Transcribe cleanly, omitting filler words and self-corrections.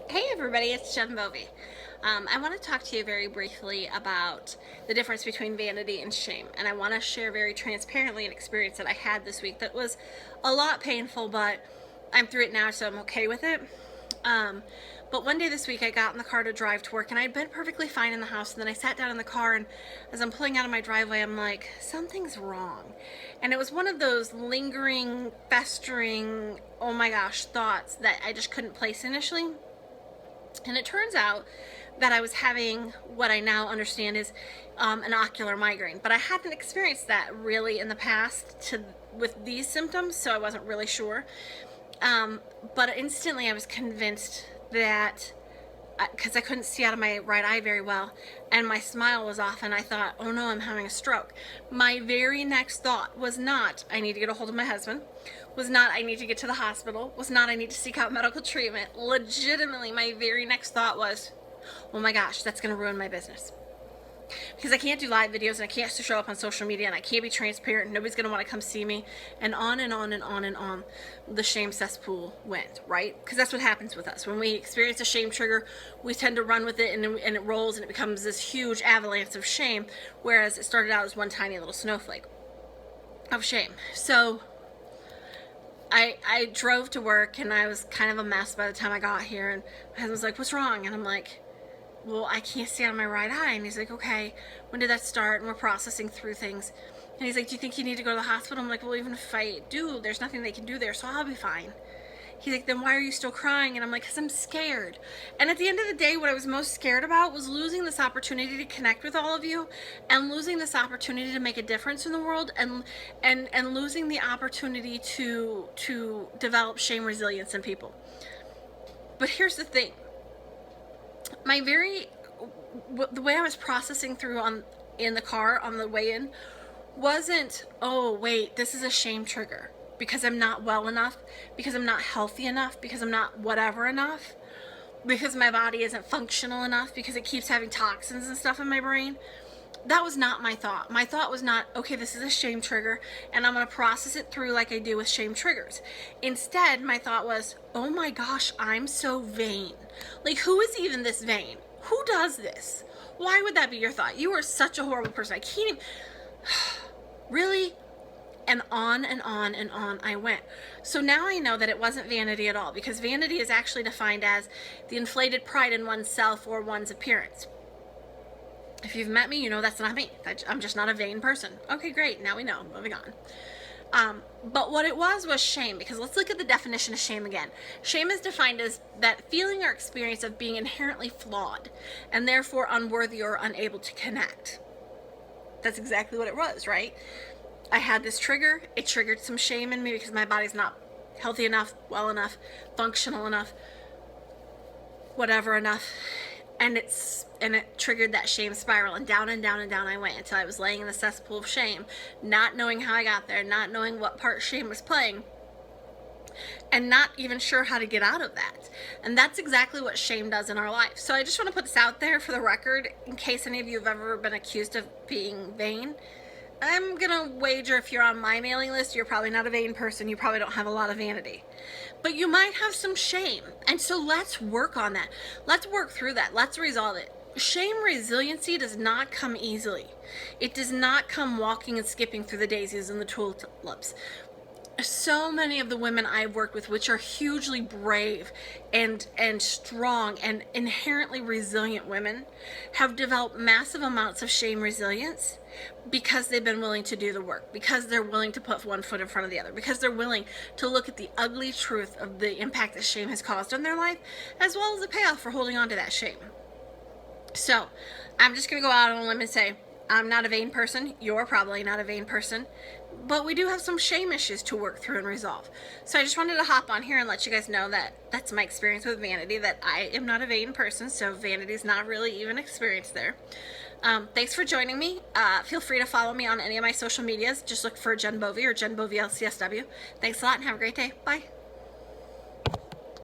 Hey everybody, it's Jen Bovey. I want to talk to you very briefly about the difference between vanity and shame. And I want to share very transparently an experience that I had this week that was a lot painful, but I'm through it now, so I'm okay with it. Um, but one day this week, I got in the car to drive to work, and I'd been perfectly fine in the house. And then I sat down in the car, and as I'm pulling out of my driveway, I'm like, something's wrong. And it was one of those lingering, festering, oh my gosh, thoughts that I just couldn't place initially. And it turns out that I was having what I now understand is an ocular migraine. But I hadn't experienced that really in the past with these symptoms, so I wasn't really sure. But instantly I was convinced that, because I couldn't see out of my right eye very well, and my smile was off, and I thought, oh no, I'm having a stroke. My very next thought was not, I need to get a hold of my husband, was not, I need to get to the hospital, was not, I need to seek out medical treatment. Legitimately, my very next thought was, oh my gosh, that's going to ruin my business. Because I can't do live videos, and I can't show up on social media, and I can't be transparent, and nobody's going to want to come see me, and on and on and on and on the shame cesspool went, right? Because that's what happens with us. When we experience a shame trigger, we tend to run with it, and it rolls, and it becomes this huge avalanche of shame, whereas it started out as one tiny little snowflake of shame. So I drove to work, and I was kind of a mess by the time I got here, and my husband was like, what's wrong? And I'm like, well, I can't see out of my right eye. And he's like, okay, when did that start? And we're processing through things. And he's like, do you think you need to go to the hospital? I'm like, well, even if I do, there's nothing they can do there, so I'll be fine. He's like, then why are you still crying? And I'm like, because I'm scared. And at the end of the day, what I was most scared about was losing this opportunity to connect with all of you, and losing this opportunity to make a difference in the world, and losing the opportunity to develop shame resilience in people. But here's the thing. The way I was processing through in the car on the way in wasn't, oh wait, this is a shame trigger because I'm not well enough, because I'm not healthy enough, because I'm not whatever enough, because my body isn't functional enough, because it keeps having toxins and stuff in my brain. That was not my thought. My thought was not, okay, this is a shame trigger, and I'm going to process it through like I do with shame triggers. Instead, my thought was, oh my gosh, I'm so vain. Like, who is even this vain? Who does this? Why would that be your thought? You are such a horrible person. I can't even... Really? And on and on and on I went. So now I know that it wasn't vanity at all, because vanity is actually defined as the inflated pride in oneself or one's appearance. If you've met me, you know that's not me. I'm just not a vain person. Okay, great. Now we know. Moving on. But what it was shame, because let's look at the definition of shame again. Shame is defined as that feeling or experience of being inherently flawed and therefore unworthy or unable to connect. That's exactly what it was, right? I had this trigger. It triggered some shame in me because my body's not healthy enough, well enough, functional enough, whatever enough. And it triggered that shame spiral, and down and down and down I went until I was laying in the cesspool of shame, not knowing how I got there, not knowing what part shame was playing, and not even sure how to get out of that. And that's exactly what shame does in our life. So I just want to put this out there for the record, in case any of you have ever been accused of being vain. I'm gonna wager if you're on my mailing list, you're probably not a vain person. You probably don't have a lot of vanity, but you might have some shame. And so let's work on that. Let's work through that. Let's resolve it. Shame resiliency does not come easily. It does not come walking and skipping through the daisies and the tulips. So many of the women I've worked with, which are hugely brave and strong and inherently resilient women, have developed massive amounts of shame resilience because they've been willing to do the work, because they're willing to put one foot in front of the other, because they're willing to look at the ugly truth of the impact that shame has caused on their life, as well as the payoff for holding on to that shame. So I'm just going to go out on a limb and say, I'm not a vain person. You're probably not a vain person. But we do have some shame issues to work through and resolve. So I just wanted to hop on here and let you guys know that that's my experience with vanity, that I am not a vain person, so vanity is not really even experienced there. Thanks for joining me. Feel free to follow me on any of my social medias. Just look for Jen Bovey or Jen Bovey LCSW. Thanks a lot and have a great day. Bye.